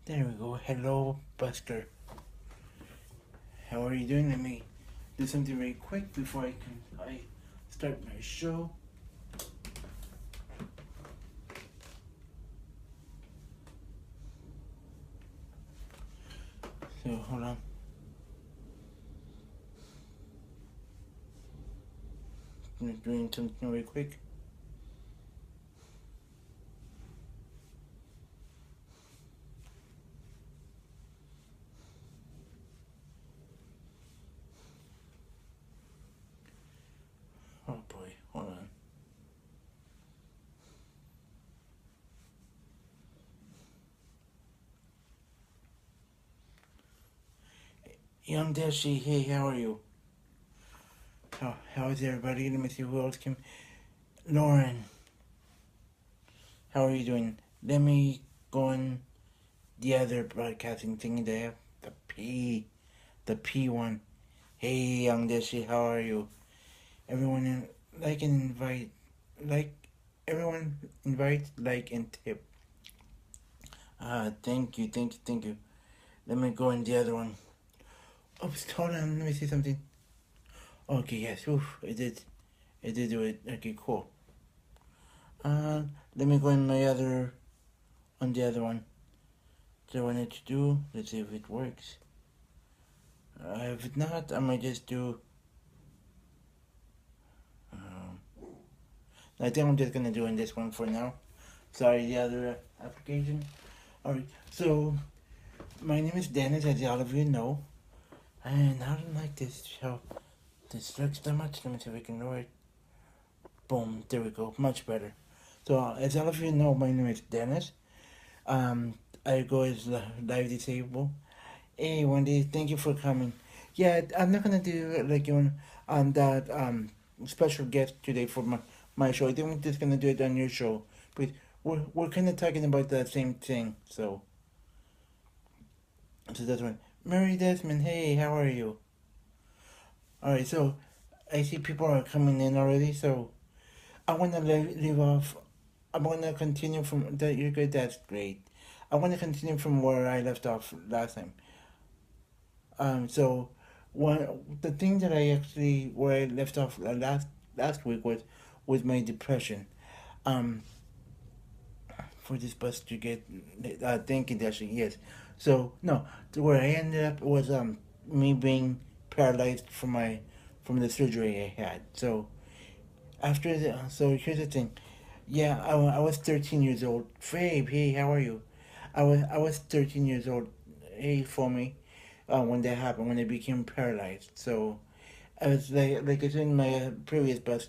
There we go. Hello, Buster. How are you doing? Let me do something very quick before I start my show. So hold on. I'm doing something very quick. Oh boy, hold on. Young Dashi, hey, how are you? How is everybody? Let me see who else came. Lauren, how are you doing? Let me go on the other broadcasting thing there. The P one. Hey, Young Dashi, how are you? Everyone, like and invite, like everyone invite, like and tip. Thank you. Let me go in the other one. Oops, hold on. Let me see something. Okay, yes. Oof, it did do it. Okay, cool. Let me go in my other, on the other one. So I wanted to do. Let's see if it works. If not, I might just do. Um, I think I'm just gonna do in this one for now. Sorry, the other application. Alright, so my name is Dennis, as all of you know, and I don't like this show. This looks that much. Let me see if we can lower it. Boom, there we go, much better. So, as all of you know, my name is Dennis. Um, I go as live disabled. Hey, Wendy, thank you for coming. Yeah, I'm not gonna do like on that special guest today for my show. I think we're just gonna do it on your show, but we're kind of talking about the same thing. So that's one. Mary Desmond, hey, how are you? All right, so I see people are coming in already, so I want to leave off. I want to continue from that. You're good. That's great. I want to continue from where I left off last time. So one the thing that I actually where I left off last week was my depression. Um, for this bus to get thinking actually yes. So no, where I ended up was me being paralyzed from the surgery I had. So so here's the thing. Yeah, I was 13 years old. Fabe, hey, how are you? I was 13 years old. Hey, for me, when that happened, when I became paralyzed. So I was like I said in my previous bus.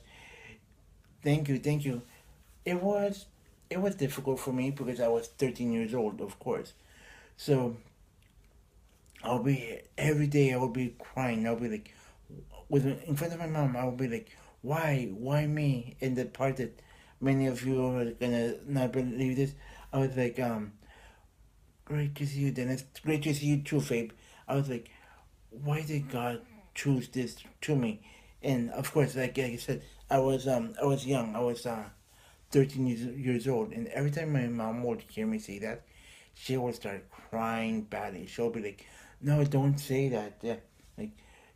Thank you. It was it was difficult for me because I was 13 years old, of course. So I'll be every day. I will be crying. I'll be like, with in front of my mom. I will be like, why me? And the part that many of you are gonna not believe this. I was like, great to see you, Dennis. Great to see you too, Fabe. I was like, why did God choose this to me? And of course, like I said, I was young. I was 13 years old, and every time my mom would hear me say that, she would start crying badly. She'll be like, "No, don't say that. Yeah, like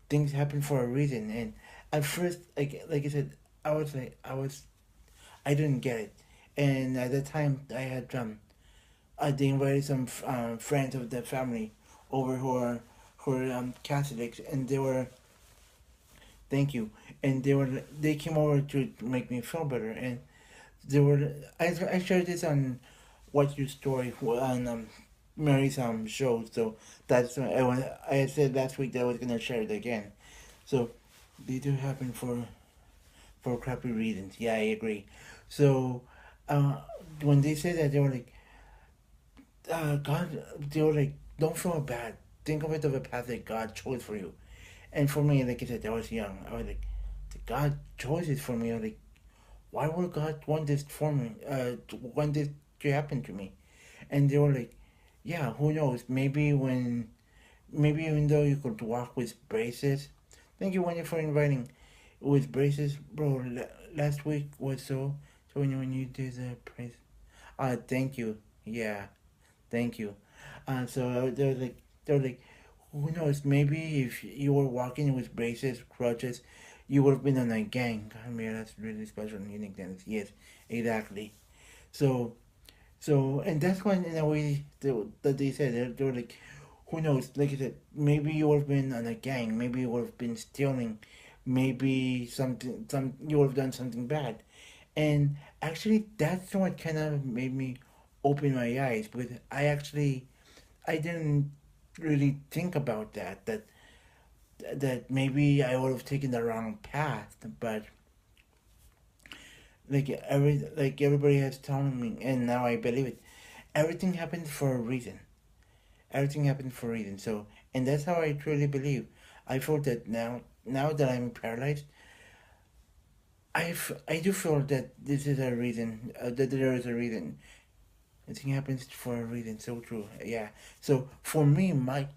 things happen for a reason." And at first, like I said, I didn't get it. And at that time, they invited some friends of the family over who are Catholics, and they were thank you, and they came over to make me feel better, and they were I shared this on What's Your Story on Mary's show, so that's I said last week that I was gonna share it again. So they do happen for crappy reasons. Yeah, I agree. So uh, when they said that, they were like, God, they were like, don't feel bad. Think of it of a path that God chose for you. And for me, like I said, I was young. I was like, God chose it for me. I was like, why would God want this for me? Want this to happen to me? And they were like, yeah, who knows? Maybe even though you could walk with braces. Thank you, Wendy, for inviting. With braces, bro. Last week was so when you did the praise. Thank you. Yeah, thank you. So they're like, who knows? Maybe if you were walking with braces, crutches, you would have been in a gang. I mean, that's really special and unique. Then yes, exactly. So and that's when in a way that they said they were like, who knows? Like I said, maybe you would have been in a gang. Maybe you would have been stealing. Maybe some you would have done something bad. And actually, that's what kind of made me open my eyes. But I didn't really think about that maybe I would have taken the wrong path. But like everybody has told me, and now I believe it. Everything happens for a reason. Everything happens for a reason. So, and that's how I truly believe. I feel that now that I'm paralyzed, I do feel that this is a reason. That there is a reason. Everything happens for a reason. So true. Yeah. So for me, my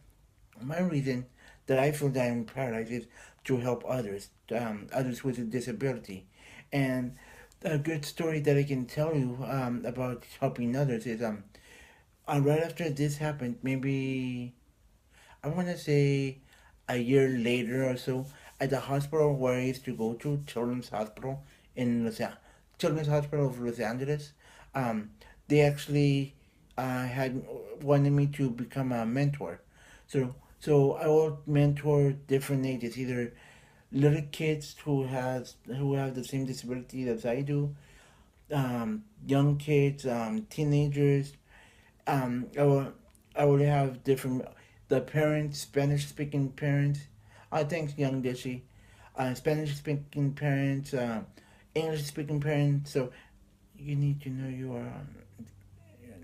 reason that I feel that I'm paralyzed is to help others, others with a disability, and a good story that I can tell you about helping others is right after this happened, maybe I want to say a year later or so, at the hospital where I used to go to, Children's Hospital in Children's Hospital of Los Angeles. Um, they actually had wanted me to become a mentor. So I will mentor different ages, either little kids who have the same disability as I do, young kids, teenagers. I will have different the parents, Spanish speaking parents. Thanks, young Dishy. Spanish speaking parents, English speaking parents. So you need to know you are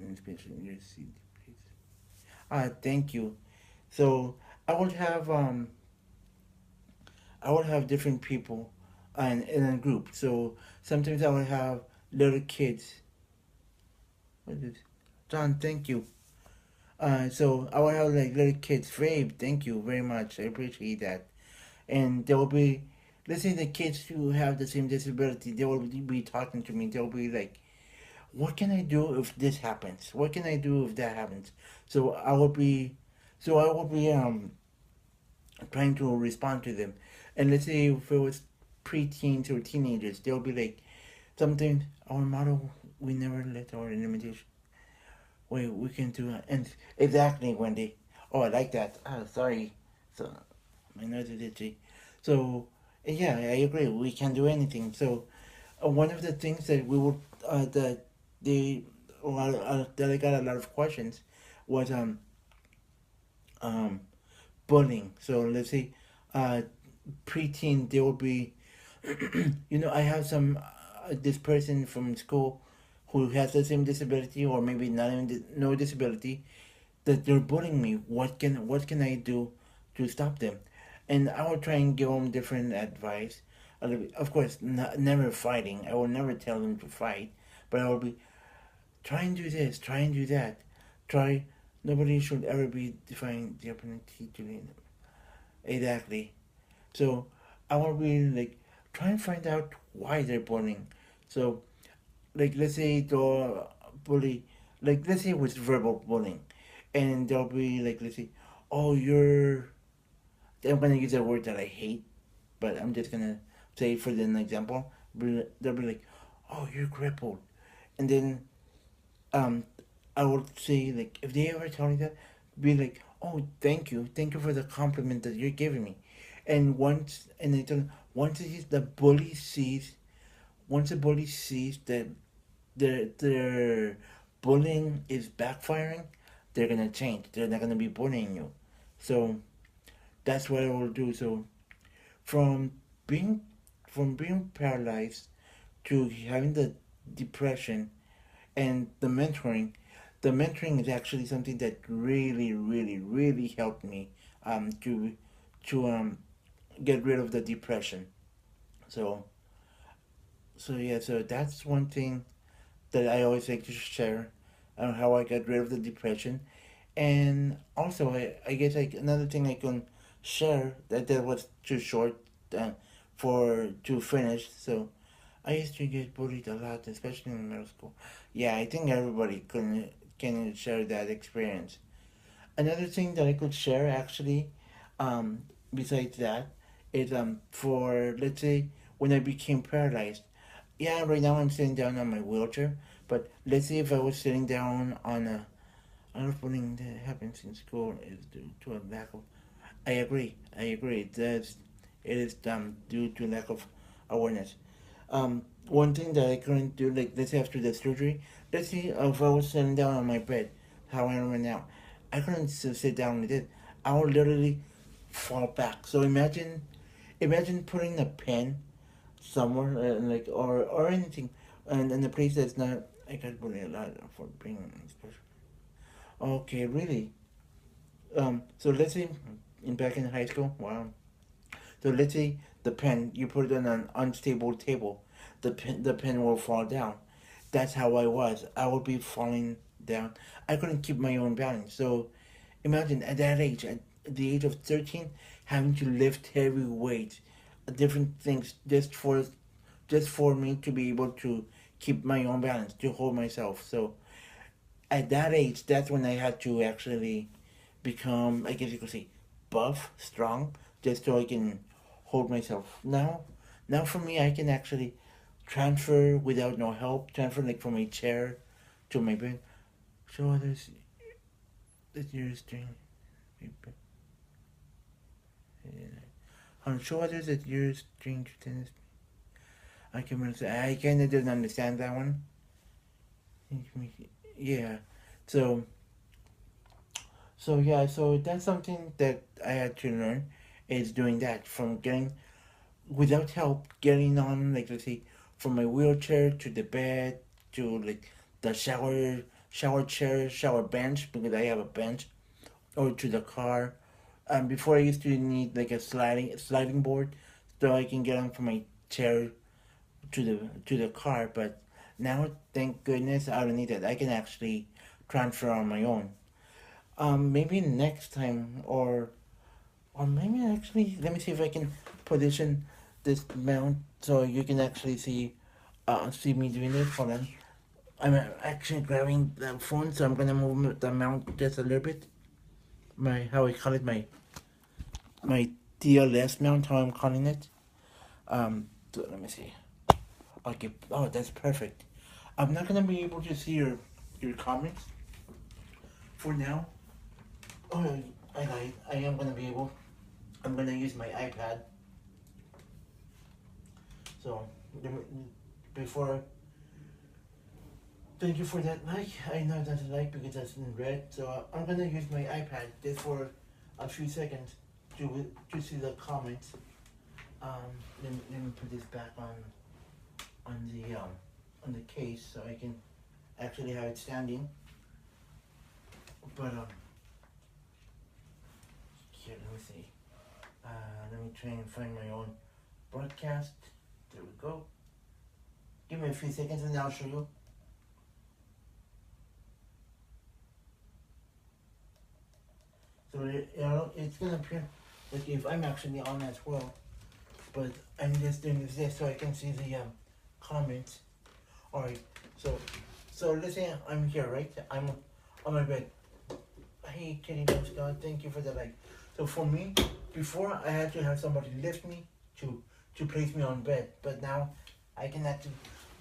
in speech in your seat, please. Thank you. So I would have um I would have different people in a group. So sometimes I would have little kids. What is John? Thank you. So I would have like little kids. Babe, thank you very much. I appreciate that. And there will be, let's say the kids who have the same disability, they will be talking to me. They'll be like, "What can I do if this happens? What can I do if that happens?" So I will be trying to respond to them. And let's say if it was preteens or teenagers, they'll be like, something. Our motto: we never let our limitation. Wait, we can do it. And exactly, Wendy. Oh, I like that. Sorry. So my nose is itchy. So yeah, I agree. We can do anything. So one of the things that we would that they a lot that I got a lot of questions was um bullying. So let's say uh preteen they will be I have some this person from school who has the same disability or maybe not even no disability that they're bullying me. What can I do to stop them? And I will try and give them different advice. Of course, never fighting. I will never tell them to fight, but I will be try and do this, try and do that, try. Nobody should ever be defying the opportunity to lead. Exactly. So I will be like try and find out why they're bullying. So like let's say the bully, like let's say it was verbal bullying, and they'll be like let's say, oh you're. I'm gonna use a word that I hate, but I'm just gonna say for an example. They'll be like, oh you're crippled, and then um I would say like if they ever tell me that, be like, oh thank you for the compliment that you're giving me, and they tell them, once the bully sees that their bullying is backfiring, they're gonna change. They're not gonna be bullying you. So that's what I will do. So from being from being paralyzed to having the depression and the mentoring is actually something that really, really, really helped me to get rid of the depression. So so that's one thing that I always like to share on how I got rid of the depression. And also, I guess like another thing I can share that was too short for to finish. So I used to get bullied a lot, especially in middle school. Yeah, I think everybody can share that experience. Another thing that I could share actually, um, besides that, is for let's say when I became paralyzed. Yeah, right now I'm sitting down on my wheelchair, but let's say if I was sitting down on a another thing that happens in school is due to a lack of. I agree. I agree. It is due to lack of awareness. One thing that I couldn't do, like let's say after the surgery, let's say if I was sitting down on my bed, how I am right now, I couldn't sit down with it. I would literally fall back. So imagine putting a pen somewhere, like or anything, and in a place that's not. I got really a lot for being special. Okay, really. So let's say in back in high school, wow. So let's say the pen you put it on an unstable table, the pen will fall down. That's how I was. I would be falling down. I couldn't keep my own balance. So imagine at that age, at the age of 13, having to lift heavy weights, different things just for me to be able to keep my own balance, to hold myself. So at that age, that's when I had to actually become, I guess you could say, buff, strong, just so I can hold myself. Now for me, I can actually transfer without no help, transfer like from a chair to my bed. Show others that you're doing. Show others that you're doing tennis. I can I kind of didn't understand that one. Yeah. So so that's something that I had to learn is doing that from getting without help, getting on like let's say from my wheelchair to the bed to like the shower chair, shower bench because I have a bench or to the car. Before I used to need like a sliding board so I can get on from my chair to the car, but now thank goodness I don't need that. I can actually transfer on my own. Maybe next time, or maybe actually, let me see if I can position this mount so you can actually see me doing this. Hold on. I'm actually grabbing the phone, so I'm gonna move the mount just a little bit. My how I call it my DLS mount, how I'm calling it. So let me see. Okay. Oh, that's perfect. I'm not gonna be able to see your comments for now. Oh, I am gonna be able. I'm gonna use my iPad. So before, thank you for that like. I know that's a like because that's in red. So I'm gonna use my iPad just for a few seconds to see the comments. Let me put this back on the case so I can actually have it standing. But here, let me see. Let me try and find my own broadcast. There we go. Give me a few seconds and I'll show you. So it's gonna appear like if I'm actually on as well, but I'm just doing this so I can see the comments. All right. So let's say I'm here, right? I'm on my bed. Hey, Kitty Dog Scott, thank you for the like. So for me, before I had to have somebody lift me to place me on bed, but now I can actually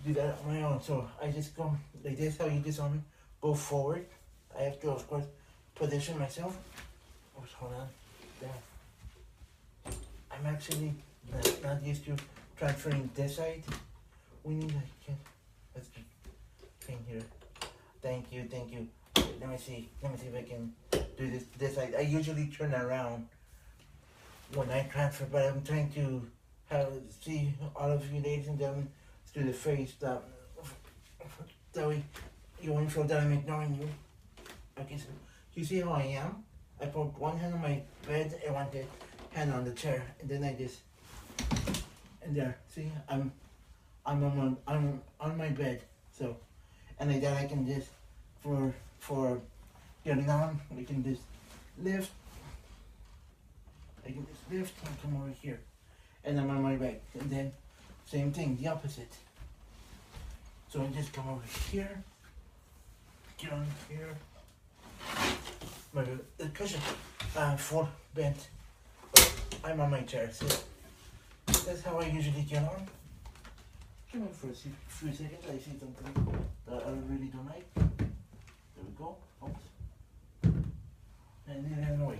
do that on my own. So I just go like this. How you just on me? Go forward. I have to, of course, position myself. Oh, hold on. There. I'm actually not used to transferring this side. We need a let's thing here. Thank you, thank you. Let me see if I can do this side. I usually turn around when I transfer, but I'm trying to see all of you ladies and gentlemen through the face that way you won't feel that I'm ignoring you. Okay, so you see how I am? I put one hand on my bed and one hand on the chair, and then I just and there. See, I'm on my bed. So, and like that I can just for getting on, we can just lift. I can just lift and come over here, and I'm on my back. And then same thing, the opposite. So I just come over here, get on here, my the cushion for bent. I'm on my chair, so that's how I usually get on. Give me for a few seconds. I see something that I really don't like. There we go. Oops. And then ran away.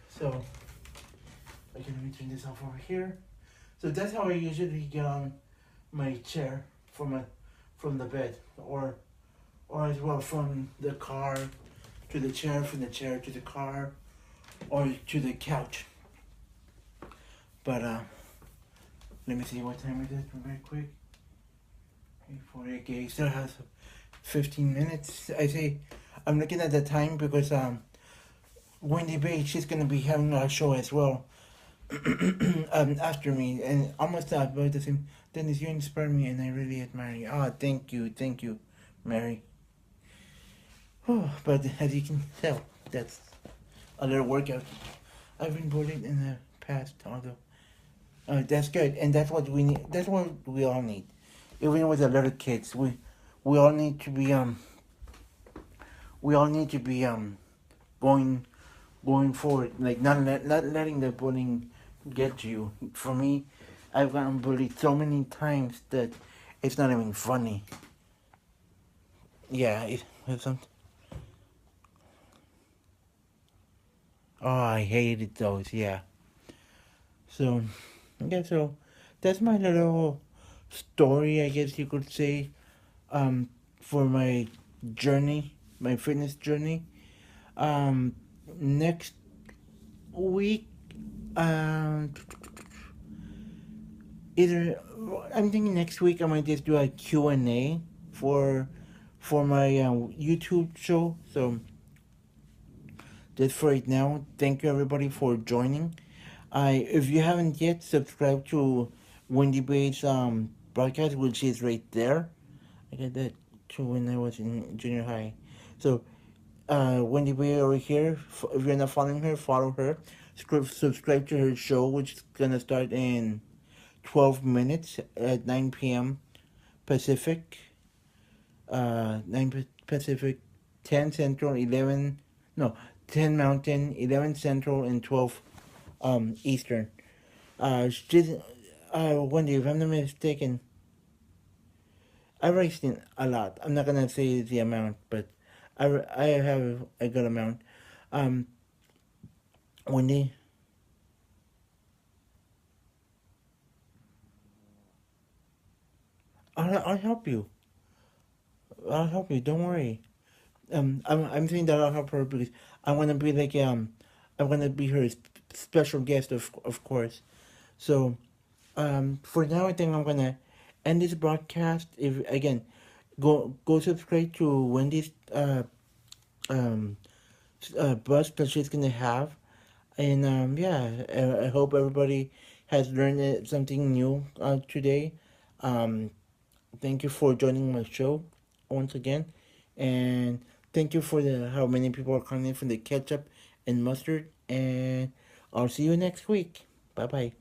So I can let me turn this off over here. So that's how I usually get on my chair from the bed, or as well from the car to the chair, from the chair to the car, or to the couch. But let me see what time it is very quick. 8:48. Okay, still has 15 minutes. I say I'm looking at the time because Wendy Bay, she's gonna be having a show as well. After me, and almost about the same. Dennis, you inspire me, and I really admire you. Ah, thank you, Mary. Oh, but as you can tell, that's a little workout. I've been bullied in the past, although that's good, and that's what we need. That's what we all need, even with the little kids. We all need to be going forward, like not letting the bullying get to you. For me, I've gotten bullied so many times that it's not even funny. Yeah, it's something. Oh, I hated those. Yeah. So, yeah. So that's my little story, I guess you could say, for my journey, my fitness journey. Um, Next week, um, either I'm thinking next week I might just do a Q&A for my YouTube show. So that's for right now. Thank you everybody for joining. If you haven't yet subscribed to Wendy Bates broadcast, which is right there. I got that too when I was in junior high. So Wendy Bates over here. If you're not following her, follow her. Subscribe to her show, which is gonna start in 12 minutes at 9 p.m. Pacific. 9 Pacific, 10 Central, 11, no, 10 Mountain, 11 Central, and 12 Eastern. She's, Wendy, if I'm not mistaken, I've already seen a lot. I'm not gonna say the amount, but I have a good amount. Um, Wendy, I'll help you. I'll help you. Don't worry. I'm saying that I'll help her because I want to be like I want to be her special guest, of course. So for now, I think I'm gonna end this broadcast. If again, go subscribe to Wendy's um bus that she's gonna have, and yeah, I hope everybody has learned something new today. Um, Thank you for joining my show once again, and thank you for the how many people are coming in for the ketchup and mustard. And I'll see you next week. Bye bye.